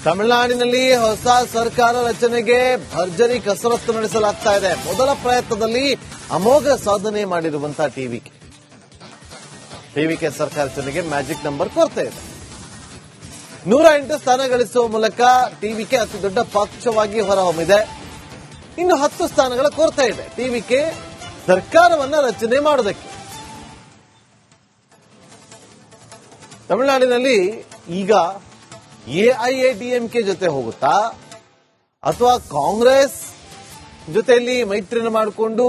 ತಮಿಳುನಾಡಿನಲ್ಲಿ ಹೊಸ ಸರ್ಕಾರ ರಚನೆಗೆ ಭರ್ಜರಿ ಕಸರತ್ತು ನಡೆಸಲಾಗ್ತಾ ಇದೆ. ಮೊದಲ ಪ್ರಯತ್ನದಲ್ಲಿ ಅಮೋಘ ಸಾಧನೆ ಮಾಡಿರುವಂತಹ ಟಿವಿಕೆ ಸರ್ಕಾರ ರಚನೆಗೆ ಮ್ಯಾಜಿಕ್ ನಂಬರ್ ಕೊರತೆ ಇದೆ. 108 ಸ್ಥಾನ ಗಳಿಸುವ ಮೂಲಕ ಟಿವಿಕೆ ಅತಿ ದೊಡ್ಡ ಪಕ್ಷವಾಗಿ ಹೊರಹೊಮ್ಮಿದೆ. ಇನ್ನು 10 ಸ್ಥಾನಗಳ ಕೊರತೆ ಇದೆ ಟಿವಿಕೆ ಸರ್ಕಾರವನ್ನ ರಚನೆ ಮಾಡೋದಕ್ಕೆ. ತಮಿಳುನಾಡಿನಲ್ಲಿ ಈಗ ಎಐಎಡಿಎಂಕೆ ಜೊತೆ ಹೋಗುತ್ತಾ ಅಥವಾ ಕಾಂಗ್ರೆಸ್ ಜೊತೆಯಲ್ಲಿ ಮೈತ್ರಿಯನ್ನು ಮಾಡಿಕೊಂಡು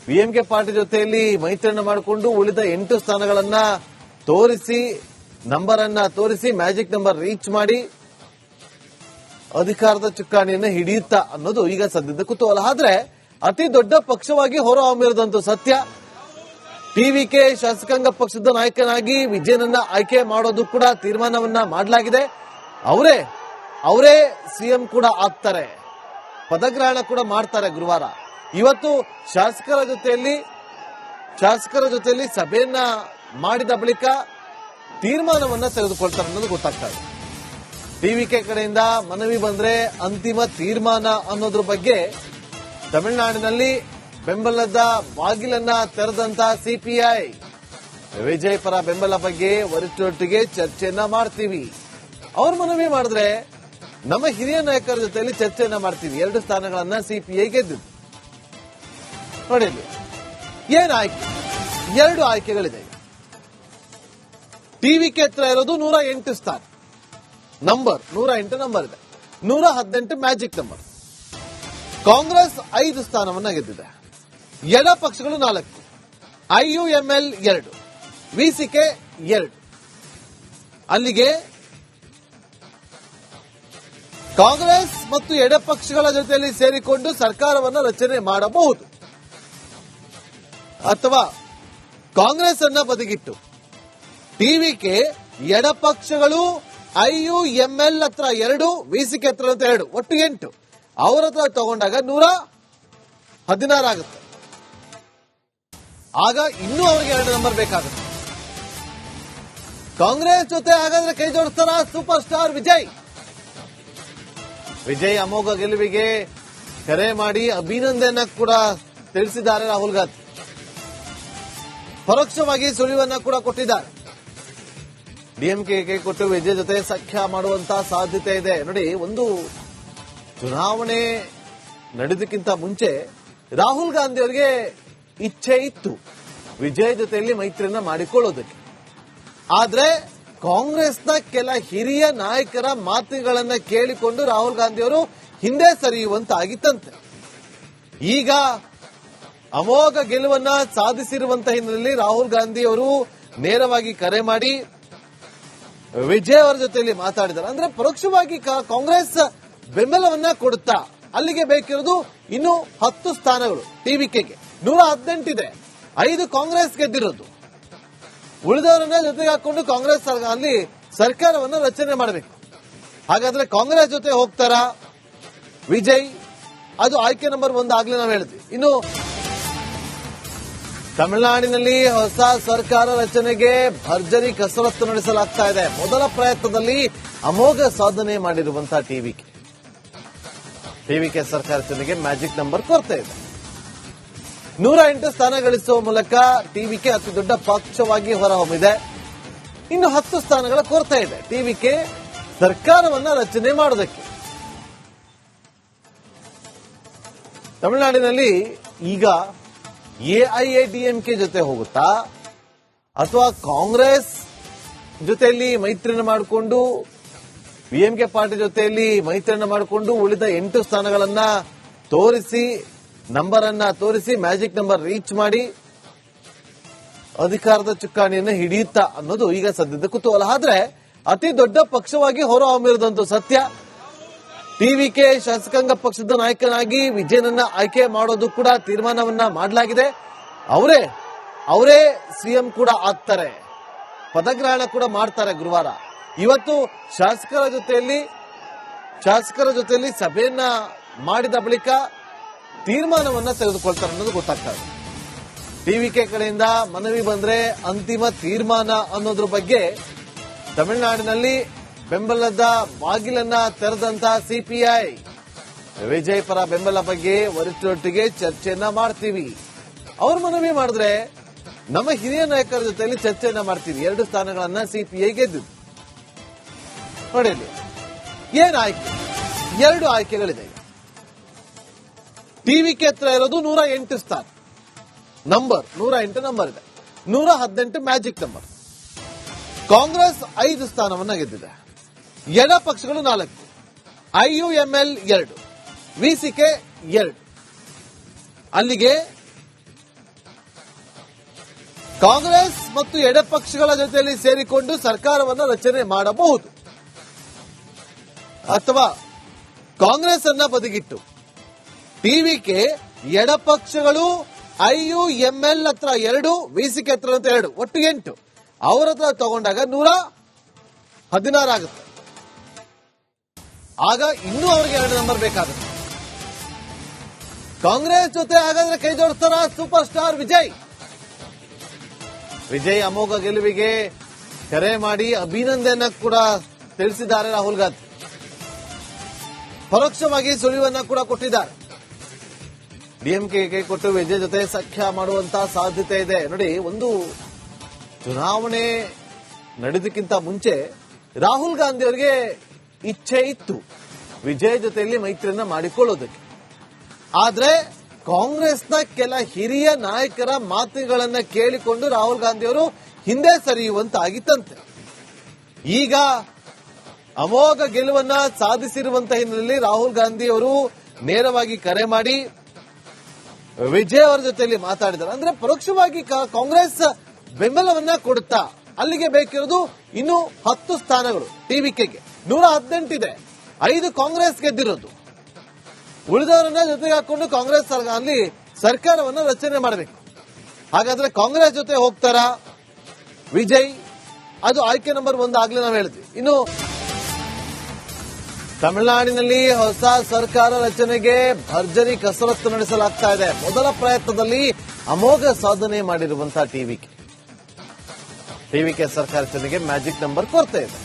ಪಿಎಂಕೆ ಪಾರ್ಟಿ ಜೊತೆಯಲ್ಲಿ ಮೈತ್ರಿಯನ್ನು ಮಾಡಿಕೊಂಡು ಉಳಿದ 8 ಸ್ಥಾನಗಳನ್ನ ತೋರಿಸಿ ನಂಬರ್ ಅನ್ನ ತೋರಿಸಿ ಮ್ಯಾಜಿಕ್ ನಂಬರ್ ರೀಚ್ ಮಾಡಿ ಅಧಿಕಾರದ ಚುಕ್ಕಾಣಿಯನ್ನು ಹಿಡಿಯುತ್ತಾ ಅನ್ನೋದು ಈಗ ಸದ್ಯದ ಕುತೂಹಲ. ಆದ್ರೆ ಅತಿ ದೊಡ್ಡ ಪಕ್ಷವಾಗಿ ಹೊರಹೊಮ್ಮಿರೋದಂತೂ ಸತ್ಯ. ಟಿವಿಕೆ ಶಾಸಕಾಂಗ ಪಕ್ಷದ ನಾಯಕನಾಗಿ ವಿಜಯನನ್ನ ಆಯ್ಕೆ ಮಾಡೋದು ಕೂಡ ತೀರ್ಮಾನವನ್ನ ಮಾಡಲಾಗಿದೆ. ಅವರೇ ಸಿಎಂ ಕೂಡ ಆಗ್ತಾರೆ, ಪದಗ್ರಹಣ ಕೂಡ ಮಾಡ್ತಾರೆ ಗುರುವಾರ. ಇವತ್ತು ಶಾಸಕರ ಜೊತೆಯಲ್ಲಿ ಸಭೆಯನ್ನ ಮಾಡಿದ ಬಳಿಕ ತೀರ್ಮಾನವನ್ನ ತೆಗೆದುಕೊಳ್ತಾರೆ ಅನ್ನೋದು ಗೊತ್ತಾಗ್ತಾ ಇದೆ. ಟಿವಿಕೆ ಕಡೆಯಿಂದ ಮನವಿ ಬಂದ್ರೆ ಅಂತಿಮ ತೀರ್ಮಾನ ಅನ್ನೋದ್ರ ಬಗ್ಗೆ ತಮಿಳುನಾಡಿನಲ್ಲಿ ಬೆಂಬಲದ ಬಾಗಿಲನ್ನ ತೆರೆದಂತಹ ಸಿಪಿಐ ವಿಜಯ್ ಪರ ಬೆಂಬಲ ಬಗ್ಗೆ ವರಿಷ್ಠರೊಟ್ಟಿಗೆ ಚರ್ಚೆಯನ್ನ ಮಾಡ್ತೀವಿ. ಅವ್ರ ಮನವಿ ಮಾಡಿದ್ರೆ ನಮ್ಮ ಹಿರಿಯ ನಾಯಕರ ಜೊತೆಯಲ್ಲಿ ಚರ್ಚೆಯನ್ನ ಮಾಡ್ತೀವಿ. 2 ಸ್ಥಾನಗಳನ್ನ ಸಿಪಿಐ ಗೆದ್ದಿದ್ದು. ನೋಡಿ ಏನ್ ಆಯ್ಕೆ, 2 ಆಯ್ಕೆಗಳಿದೆ. ಟಿವಿಕೆ ಹತ್ರ ಇರೋದು 108 ಸ್ಥಾನ ನಂಬರ್, 108 ನಂಬರ್ ಇದೆ. 118 ಮ್ಯಾಜಿಕ್ ನಂಬರ್. ಕಾಂಗ್ರೆಸ್ 5 ಸ್ಥಾನವನ್ನ ಗೆದ್ದಿದೆ. ಎಡ ಪಕ್ಷಗಳು 4, ಐಯುಎಂಎಲ್ 2, ವಿಸಿಕೆ 2. ಅಲ್ಲಿಗೆ ಕಾಂಗ್ರೆಸ್ ಮತ್ತು ಎಡಪಕ್ಷಗಳ ಜೊತೆಯಲ್ಲಿ ಸೇರಿಕೊಂಡು ಸರ್ಕಾರವನ್ನು ರಚನೆ ಮಾಡಬಹುದು ಅಥವಾ ಕಾಂಗ್ರೆಸ್ ಅನ್ನ ಬದಿಗಿಟ್ಟು ಟಿವಿಕೆ ಎಡಪಕ್ಷಗಳು ಐಯುಎಂಎಲ್ ಹತ್ರ 2, ವಿಸಿಕೆ ಹತ್ರ 2, ಒಟ್ಟು 8 ಅವರ ಹತ್ರ ತಗೊಂಡಾಗ 116 ಆಗುತ್ತೆ. ಆಗ ಇನ್ನೂ ಅವರಿಗೆ 2 ನಂಬರ್ ಬೇಕಾಗುತ್ತೆ. ಕಾಂಗ್ರೆಸ್ ಜೊತೆ ಹಾಗಾದ್ರೆ ಕೈ ಜೋಡಿಸ್ತಾರ ಸೂಪರ್ ಸ್ಟಾರ್ ವಿಜಯ್ ಅಮೋಘ ಗೆಲುವಿಗೆ ಕರೆ ಮಾಡಿ ಅಭಿನಂದನೆ ಕೂಡ ತಿಳಿಸಿದ್ದಾರೆ ರಾಹುಲ್ ಗಾಂಧಿ. ಪರೋಕ್ಷವಾಗಿ ಸುಳಿವನ್ನ ಕೂಡ ಕೊಟ್ಟಿದ್ದಾರೆ. ಡಿಎಂಕೆ ಕೊಟ್ಟು ವಿಜಯ್ ಜೊತೆ ಸಖ್ಯ ಮಾಡುವಂತಹ ಸಾಧ್ಯತೆ ಇದೆ. ನೋಡಿ, ಒಂದು ಚುನಾವಣೆ ನಡೆದಕ್ಕಿಂತ ಮುಂಚೆ ರಾಹುಲ್ ಗಾಂಧಿ ಅವರಿಗೆ ಇಚ್ಛೆ ಇತ್ತು ವಿಜಯ್ ಜೊತೆಯಲ್ಲಿ ಮೈತ್ರಿಯನ್ನ ಮಾಡಿಕೊಳ್ಳೋದಕ್ಕೆ. ಆದ್ರೆ ಕಾಂಗ್ರೆಸ್ನ ಕೆಲ ಹಿರಿಯ ನಾಯಕರ ಮಾತುಗಳನ್ನ ಕೇಳಿಕೊಂಡು ರಾಹುಲ್ ಗಾಂಧಿ ಅವರು ಹಿಂದೆ ಸರಿಯುವಂತಾಗಿತ್ತಂತೆ. ಈಗ ಅಮೋಘ ಗೆಲುವನ್ನ ಸಾಧಿಸಿರುವಂತಹ ಹಿನ್ನೆಲೆಯಲ್ಲಿ ರಾಹುಲ್ ಗಾಂಧಿ ಅವರು ನೇರವಾಗಿ ಕರೆ ಮಾಡಿ ವಿಜಯ್ ಅವರ ಜೊತೆಯಲ್ಲಿ ಮಾತಾಡಿದ್ದಾರೆ. ಅಂದ್ರೆ ಪರೋಕ್ಷವಾಗಿ ಕಾಂಗ್ರೆಸ್ ಬೆಂಬಲವನ್ನ ಕೊಡುತ್ತಾ ಅಲ್ಲಿಗೆ ಬೇಕಿರೋದು ಇನ್ನು 10 ಸ್ಥಾನಗಳು. ಟಿವಿಕೆಗೆ 118 ಇದೆ, 5 ಕಾಂಗ್ರೆಸ್ ಗೆದ್ದಿರೋದು. ಉಳಿದವರನ್ನ ಜೊತೆಗೆ ಹಾಕೊಂಡು ಕಾಂಗ್ರೆಸ್ ಅಲ್ಲಿ ಸರ್ಕಾರವನ್ನು ರಚನೆ ಮಾಡಬೇಕು. ಹಾಗಾದ್ರೆ ಕಾಂಗ್ರೆಸ್ ಜೊತೆ ಹೋಗ್ತಾರಾ ವಿಜಯ್? ಅದು ಆಯ್ಕೆ ನಂಬರ್ 1 ಆಗ್ಲೇ ನಾವು ಹೇಳಿದ್ವಿ. ಇನ್ನು ತಮಿಳುನಾಡಿನಲ್ಲಿ ಹೊಸ ಸರ್ಕಾರ ರಚನೆಗೆ ಭರ್ಜರಿ ಕಸರತ್ತು ನಡೆಸಲಾಗ್ತಾ ಇದೆ. ಮೊದಲ ಪ್ರಯತ್ನದಲ್ಲಿ ಅಮೋಘ ಸಾಧನೆ ಮಾಡಿರುವಂತಹ ಟಿವಿಕೆ ಸರ್ಕಾರ ರಚನೆಗೆ ಮ್ಯಾಜಿಕ್ ನಂಬರ್ ಕೊರತೆ ಇದೆ. 108 ಸ್ಥಾನ ಗಳಿಸುವ ಮೂಲಕ ಟಿವಿಕೆ ಅತಿ ದೊಡ್ಡ ಪಕ್ಷವಾಗಿ ಹೊರಹೊಮ್ಮಿದೆ. ಇನ್ನು 10 ಸ್ಥಾನಗಳ ಕೊರತೆ ಇದೆ ಟಿವಿಕೆ ಸರ್ಕಾರವನ್ನ ರಚನೆ ಮಾಡೋದಕ್ಕೆ. ತಮಿಳುನಾಡಿನಲ್ಲಿ ಈಗ ಎಐಎಡಿಎಂಕೆ ಜೊತೆ ಹೋಗುತ್ತಾ ಅಥವಾ ಕಾಂಗ್ರೆಸ್ ಜೊತೆಯಲ್ಲಿ ಮೈತ್ರಿಯನ್ನು ಮಾಡಿಕೊಂಡು ಪಿಎಂಕೆ ಪಾರ್ಟಿ ಜೊತೆಯಲ್ಲಿ ಮೈತ್ರಿಯನ್ನು ಮಾಡಿಕೊಂಡು ಉಳಿದ 8 ಸ್ಥಾನಗಳನ್ನ ತೋರಿಸಿ ನಂಬರ್ ಅನ್ನ ತೋರಿಸಿ ಮ್ಯಾಜಿಕ್ ನಂಬರ್ ರೀಚ್ ಮಾಡಿ ಅಧಿಕಾರದ ಚುಕ್ಕಾಣಿಯನ್ನು ಹಿಡಿಯುತ್ತಾ ಅನ್ನೋದು ಈಗ ಸದ್ಯದ ಕುತೂಹಲ. ಆದ್ರೆ ಅತಿ ದೊಡ್ಡ ಪಕ್ಷವಾಗಿ ಹೊರಹೊಮ್ಮಿರೋದಂತೂ ಸತ್ಯ. ಟಿವಿಕೆ ಶಾಸಕಾಂಗ ಪಕ್ಷದ ನಾಯಕನಾಗಿ ವಿಜಯನನ್ನ ಆಯ್ಕೆ ಮಾಡೋದು ಕೂಡ ತೀರ್ಮಾನವನ್ನ ಮಾಡಲಾಗಿದೆ. ಅವರೇ ಸಿಎಂ ಕೂಡ ಆಗ್ತಾರೆ, ಪದಗ್ರಹಣ ಕೂಡ ಮಾಡ್ತಾರೆ ಗುರುವಾರ. ಇವತ್ತು ಶಾಸಕರ ಜೊತೆಯಲ್ಲಿ ಸಭೆಯನ್ನ ಮಾಡಿದ ಬಳಿಕ ತೀರ್ಮಾನವನ್ನ ತೆಗೆದುಕೊಳ್ತಾರೆ ಅನ್ನೋದು ಗೊತ್ತಾಗ್ತಾ ಇದೆ. ಟಿವಿಕೆ ಕಡೆಯಿಂದ ಮನವಿ ಬಂದ್ರೆ ಅಂತಿಮ ತೀರ್ಮಾನ ಅನ್ನೋದ್ರ ಬಗ್ಗೆ ತಮಿಳುನಾಡಿನಲ್ಲಿ ಬೆಂಬಲದ ಬಾಗಿಲನ್ನ ತೆರೆದಂತ ಸಿಪಿಐ. ವಿಜಯ್ ಪರ ಬೆಂಬಲ ಬಗ್ಗೆ ವರಿಷ್ಠರೊಟ್ಟಿಗೆ ಚರ್ಚೆಯನ್ನ ಮಾಡ್ತೀವಿ. ಅವ್ರ ಮನವಿ ಮಾಡಿದ್ರೆ ನಮ್ಮ ಹಿರಿಯ ನಾಯಕರ ಜೊತೆಯಲ್ಲಿ ಚರ್ಚೆಯನ್ನ ಮಾಡ್ತೀವಿ. 2 ಸ್ಥಾನಗಳನ್ನ ಸಿಪಿಐ ಗೆದ್ದಿದ್ದು. ನೋಡಿ ಏನ್ ಆಯ್ಕೆ, 2 ಆಯ್ಕೆಗಳಿದೆ. ಟಿವಿಕೆ ಹತ್ರ ಇರೋದು 108 ಸ್ಥಾನ, ನಂಬರ್ 108 ನಂಬರ್ ಇದೆ. 118 ಮ್ಯಾಜಿಕ್ ನಂಬರ್. ಕಾಂಗ್ರೆಸ್ 5 ಸ್ಥಾನವನ್ನ ಗೆದ್ದಿದೆ. ಎಡ ಪಕ್ಷಗಳು 4, IUML 2, ವಿಸಿಕೆ 2. ಅಲ್ಲಿಗೆ ಕಾಂಗ್ರೆಸ್ ಮತ್ತು ಎಡಪಕ್ಷಗಳ ಜೊತೆಯಲ್ಲಿ ಸೇರಿಕೊಂಡು ಸರ್ಕಾರವನ್ನು ರಚನೆ ಮಾಡಬಹುದು, ಅಥವಾ ಕಾಂಗ್ರೆಸ್ ಅನ್ನ ಬದಿಗಿಟ್ಟು ಟಿವಿಕೆ ಎಡಪಕ್ಷಗಳು IUML ಹತ್ರ 2, ವಿಸಿಕೆ ಹತ್ರ 2, ಒಟ್ಟು 8 ಅವರ ಹತ್ರ ತಗೊಂಡಾಗ 116 ಆಗುತ್ತೆ. ಆಗ ಇನ್ನೂ ಅವರಿಗೆ 2 ನಂಬರ್ ಬೇಕಾಗುತ್ತೆ. ಕಾಂಗ್ರೆಸ್ ಜೊತೆ ಹಾಗಾದ್ರೆ ಕೈ ಜೋಡಿಸ್ತಾರ ಸೂಪರ್ ಸ್ಟಾರ್ ವಿಜಯ್. ವಿಜಯ್ ಅಮೋಘ ಗೆಲುವಿಗೆ ಕರೆ ಮಾಡಿ ಅಭಿನಂದನೆ ಕೂಡ ತಿಳಿಸಿದ್ದಾರೆ ರಾಹುಲ್ ಗಾಂಧಿ. ಪರೋಕ್ಷವಾಗಿ ಸುಳಿವನ್ನ ಕೂಡ ಕೊಟ್ಟಿದ್ದಾರೆ. ಡಿಎಂಕೆ ಕೈ ಕೊಟ್ಟು ವಿಜಯ್ ಜೊತೆ ಸಖ್ಯ ಮಾಡುವಂತ ಸಾಧ್ಯತೆ ಇದೆ. ನೋಡಿ, ಒಂದು ಚುನಾವಣೆ ನಡೆದಕ್ಕಿಂತ ಮುಂಚೆ ರಾಹುಲ್ ಗಾಂಧಿ ಅವರಿಗೆ ಇಚ್ಛೆ ಇತ್ತು ವಿಜಯ್ ಜೊತೆಯಲ್ಲಿ ಮೈತ್ರಿಯನ್ನ ಮಾಡಿಕೊಳ್ಳೋದಕ್ಕೆ. ಆದ್ರೆ ಕಾಂಗ್ರೆಸ್ನ ಕೆಲ ಹಿರಿಯ ನಾಯಕರ ಮಾತುಗಳನ್ನ ಕೇಳಿಕೊಂಡು ರಾಹುಲ್ ಗಾಂಧಿ ಅವರು ಹಿಂದೆ ಸರಿಯುವಂತಾಗಿತ್ತಂತೆ. ಈಗ ಅಮೋಘ ಗೆಲುವನ್ನ ಸಾಧಿಸಿರುವಂತಹ ಹಿನ್ನೆಲೆಯಲ್ಲಿ ರಾಹುಲ್ ಗಾಂಧಿ ಅವರು ನೇರವಾಗಿ ಕರೆ ಮಾಡಿ ವಿಜಯ್ ಅವರ ಜೊತೆಯಲ್ಲಿ ಮಾತಾಡಿದ್ದಾರೆ. ಅಂದ್ರೆ ಪರೋಕ್ಷವಾಗಿ ಕಾಂಗ್ರೆಸ್ ಬೆಂಬಲವನ್ನ ಕೊಡುತ್ತಾ ಅಲ್ಲಿಗೆ ಬೇಕಿರೋದು ಇನ್ನು 10 ಸ್ಥಾನಗಳು. ಟಿವಿಕೆಗೆ 118 ಇದೆ, 5 ಕಾಂಗ್ರೆಸ್ ಗೆದ್ದಿರೋದು. ಉಳಿದವರನ್ನ ಜೊತೆಗೆ ಹಾಕೊಂಡು ಕಾಂಗ್ರೆಸ್ ಅಲ್ಲಿ ಸರ್ಕಾರವನ್ನ ರಚನೆ ಮಾಡಬೇಕು. ಹಾಗಾದ್ರೆ ಕಾಂಗ್ರೆಸ್ ಜೊತೆ ಹೋಗ್ತಾರಾ ವಿಜಯ್? ಅದು ಆಯ್ಕೆ ನಂಬರ್ 1 ಆಗ್ಲೇ ನಾವು ಹೇಳಿದ್ವಿ. ಇನ್ನು ತಮಿಳುನಾಡಿನಲ್ಲಿ ಹೊಸ ಸರ್ಕಾರ ರಚನೆಗೆ ಭರ್ಜರಿ ಕಸರತ್ತು ನಡೆಸಲಾಗ್ತಾ ಇದೆ. ಮೊದಲ ಪ್ರಯತ್ನದಲ್ಲಿ ಅಮೋಘ ಸಾಧನೆ ಮಾಡಿರುವಂತಹ ಟಿವಿಕೆ ಸರ್ಕಾರ ರಚನೆಗೆ ಮ್ಯಾಜಿಕ್ ನಂಬರ್ ಕೊರತೆ ಇದೆ.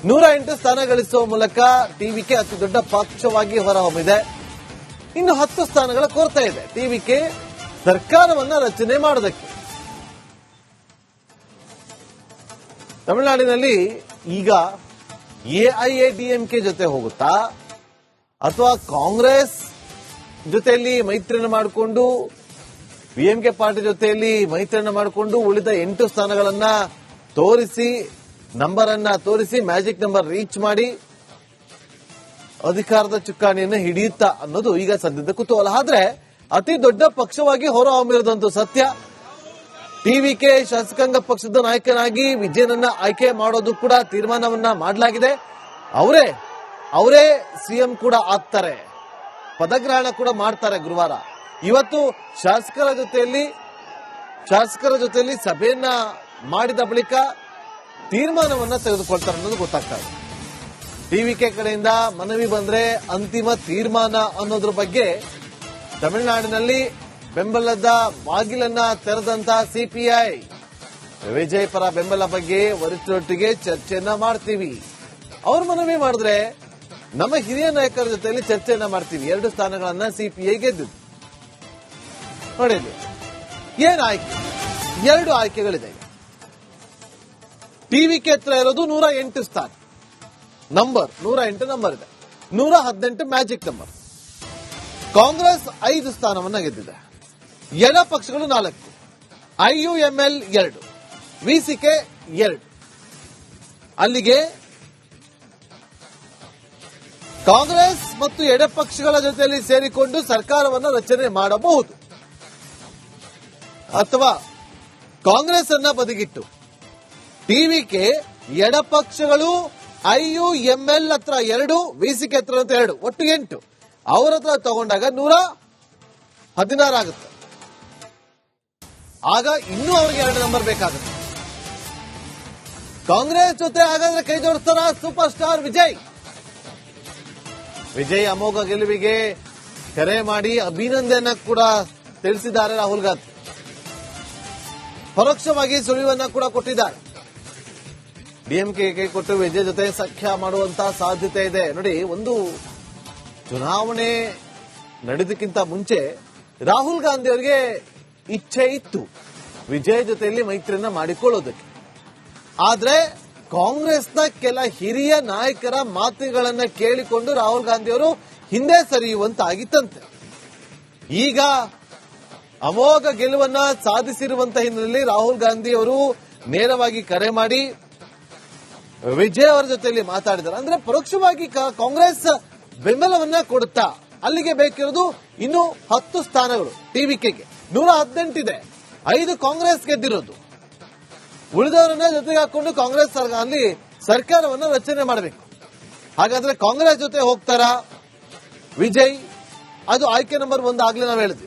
108 ಸ್ಥಾನ ಗಳಿಸುವ ಮೂಲಕ ಟಿವಿಕೆ ಅತಿ ದೊಡ್ಡ ಪಕ್ಷವಾಗಿ ಹೊರಹೊಮ್ಮಿದೆ. ಇನ್ನು 10 ಸ್ಥಾನಗಳ ಕೊರತೆ ಇದೆ ಟಿವಿಕೆ ಸರ್ಕಾರವನ್ನ ರಚನೆ ಮಾಡೋದಕ್ಕೆ. ತಮಿಳುನಾಡಿನಲ್ಲಿ ಈಗ ಎಐಎಡಿಎಂಕೆ ಜೊತೆ ಹೋಗುತ್ತಾ ಅಥವಾ ಕಾಂಗ್ರೆಸ್ ಜೊತೆಯಲ್ಲಿ ಮೈತ್ರಿಯನ್ನು ಮಾಡಿಕೊಂಡು ಡಿಎಂಕೆ ಪಾರ್ಟಿ ಜೊತೆಯಲ್ಲಿ ಮೈತ್ರಿಯನ್ನು ಮಾಡಿಕೊಂಡು ಉಳಿದ 8 ಸ್ಥಾನಗಳನ್ನ ತೋರಿಸಿ ನಂಬರ್ ಅನ್ನ ತೋರಿಸಿ ಮ್ಯಾಜಿಕ್ ನಂಬರ್ ರೀಚ್ ಮಾಡಿ ಅಧಿಕಾರದ ಚುಕ್ಕಾಣಿಯನ್ನು ಹಿಡಿಯುತ್ತಾ ಅನ್ನೋದು ಈಗ ಸದ್ಯದ ಕುತೂಹಲ. ಆದ್ರೆ ಅತಿ ದೊಡ್ಡ ಪಕ್ಷವಾಗಿ ಹೊರಹೊಮ್ಮಿರೋದಂತೂ ಸತ್ಯ. ಟಿವಿಕೆ ಶಾಸಕಾಂಗ ಪಕ್ಷದ ನಾಯಕನಾಗಿ ವಿಜಯನನ್ನ ಆಯ್ಕೆ ಮಾಡೋದು ಕೂಡ ತೀರ್ಮಾನವನ್ನ ಮಾಡಲಾಗಿದೆ. ಅವರೇ ಸಿಎಂ ಕೂಡ ಆಗ್ತಾರೆ, ಪದಗ್ರಹಣ ಕೂಡ ಮಾಡ್ತಾರೆ ಗುರುವಾರ. ಇವತ್ತು ಶಾಸಕರ ಜೊತೆಯಲ್ಲಿ ಸಭೆಯನ್ನ ಮಾಡಿದ ಬಳಿಕ ತೀರ್ಮಾನವನ್ನ ತೆಗೆದುಕೊಳ್ತಾರೆ ಅನ್ನೋದು ಗೊತ್ತಾಗ್ತಾ ಇದೆ. ಟಿವಿಕೆ ಕಡೆಯಿಂದ ಮನವಿ ಬಂದ್ರೆ ಅಂತಿಮ ತೀರ್ಮಾನ ಅನ್ನೋದ್ರ ಬಗ್ಗೆ ತಮಿಳುನಾಡಿನಲ್ಲಿ ಬೆಂಬಲದ ಬಾಗಿಲನ್ನ ತೆರೆದಂತ ಸಿಪಿಐ. ವಿಜಯ್ ಪರ ಬೆಂಬಲ ಬಗ್ಗೆ ವರಿಷ್ಠರೊಟ್ಟಿಗೆ ಚರ್ಚೆಯನ್ನ ಮಾಡ್ತೀವಿ. ಅವ್ರ ಮನವಿ ಮಾಡಿದ್ರೆ ನಮ್ಮ ಹಿರಿಯ ನಾಯಕರ ಜೊತೆಯಲ್ಲಿ ಚರ್ಚೆಯನ್ನ ಮಾಡ್ತೀವಿ. 2 ಸ್ಥಾನಗಳನ್ನ ಸಿಪಿಐ ಗೆದ್ದಿದ್ದು. ನೋಡಿ ಏನ್ ಆಯ್ಕೆ, 2 ಆಯ್ಕೆಗಳಿದೆ. ಟಿವಿಕೆ ಹತ್ರ ಇರೋದು 108 ಸ್ಥಾನ, ನಂಬರ್ 108 ನಂಬರ್ ಇದೆ. 118 ಮ್ಯಾಜಿಕ್ ನಂಬರ್. ಕಾಂಗ್ರೆಸ್ 5 ಸ್ಥಾನವನ್ನ ಗೆದ್ದಿದೆ. ಎಡ ಪಕ್ಷಗಳು 4, IUML 2, ವಿಸಿಕೆ 2. ಅಲ್ಲಿಗೆ ಕಾಂಗ್ರೆಸ್ ಮತ್ತು ಎಡಪಕ್ಷಗಳ ಜೊತೆಯಲ್ಲಿ ಸೇರಿಕೊಂಡು ಸರ್ಕಾರವನ್ನು ರಚನೆ ಮಾಡಬಹುದು, ಅಥವಾ ಕಾಂಗ್ರೆಸ್ ಅನ್ನ ಬದಿಗಿಟ್ಟು ಟಿವಿಕೆ ಎಡಪಕ್ಷಗಳು IUML ಹತ್ರ 2, ವಿಸಿಕೆ ಹತ್ರ 2, ಒಟ್ಟು 8 ಅವರ ಹತ್ರ ತಗೊಂಡಾಗ 116 ಆಗುತ್ತೆ. ಆಗ ಇನ್ನೂ ಅವರಿಗೆ 2 ನಂಬರ್ ಬೇಕಾಗುತ್ತೆ. ಕಾಂಗ್ರೆಸ್ ಜೊತೆ ಹಾಗಾದ್ರೆ ಕೈ ಜೋಡಿಸ್ತಾರ ಸೂಪರ್ ಸ್ಟಾರ್ ವಿಜಯ್ ಅಮೋಘ ಗೆಲುವಿಗೆ ಕರೆ ಮಾಡಿ ಅಭಿನಂದನೆ ಕೂಡ ತಿಳಿಸಿದ್ದಾರೆ ರಾಹುಲ್ ಗಾಂಧಿ. ಪರೋಕ್ಷವಾಗಿ ಸುಳಿವನ್ನ ಕೂಡ ಕೊಟ್ಟಿದ್ದಾರೆ. ಡಿಎಂಕೆ ಕೈ ಕೊಟ್ಟು ವಿಜಯ್ ಜೊತೆ ಸಖ್ಯ ಮಾಡುವಂತ ಸಾಧ್ಯತೆ ಇದೆ. ನೋಡಿ, ಒಂದು ಚುನಾವಣೆ ನಡೆದಕ್ಕಿಂತ ಮುಂಚೆ ರಾಹುಲ್ ಗಾಂಧಿ ಅವರಿಗೆ ಇಚ್ಛೆ ಇತ್ತು ವಿಜಯ್ ಜೊತೆಯಲ್ಲಿ ಮೈತ್ರಿಯನ್ನ ಮಾಡಿಕೊಳ್ಳೋದಕ್ಕೆ. ಆದ್ರೆ ಕಾಂಗ್ರೆಸ್ನ ಕೆಲ ಹಿರಿಯ ನಾಯಕರ ಮಾತುಗಳನ್ನ ಕೇಳಿಕೊಂಡು ರಾಹುಲ್ ಗಾಂಧಿ ಅವರು ಹಿಂದೆ ಸರಿಯುವಂತಾಗಿತ್ತಂತೆ. ಈಗ ಅಮೋಘ ಗೆಲುವನ್ನ ಸಾಧಿಸಿರುವಂತಹ ಹಿನ್ನೆಲೆಯಲ್ಲಿ ರಾಹುಲ್ ಗಾಂಧಿ ಅವರು ನೇರವಾಗಿ ಕರೆ ಮಾಡಿ ವಿಜಯ್ ಅವರ ಜೊತೆಯಲ್ಲಿ ಮಾತಾಡಿದ್ದಾರೆ. ಅಂದ್ರೆ ಪರೋಕ್ಷವಾಗಿ ಕಾಂಗ್ರೆಸ್ ಬೆಂಬಲವನ್ನ ಕೊಡುತ್ತಾ ಅಲ್ಲಿಗೆ ಬೇಕಿರೋದು ಇನ್ನು 10 ಸ್ಥಾನಗಳು. ಟಿವಿಕೆಗೆ 118 ಇದೆ, 5 ಕಾಂಗ್ರೆಸ್ ಗೆದ್ದಿರೋದು. ಉಳಿದವರನ್ನ ಜೊತೆಗೆ ಹಾಕೊಂಡು ಕಾಂಗ್ರೆಸ್ ಅಲ್ಲಿ ಸರ್ಕಾರವನ್ನ ರಚನೆ ಮಾಡಬೇಕು. ಹಾಗಾದ್ರೆ ಕಾಂಗ್ರೆಸ್ ಜೊತೆ ಹೋಗ್ತಾರಾ ವಿಜಯ್? ಅದು ಆಯ್ಕೆ ನಂಬರ್ 1 ಆಗ್ಲೇ ನಾವು ಹೇಳಿದ್ವಿ.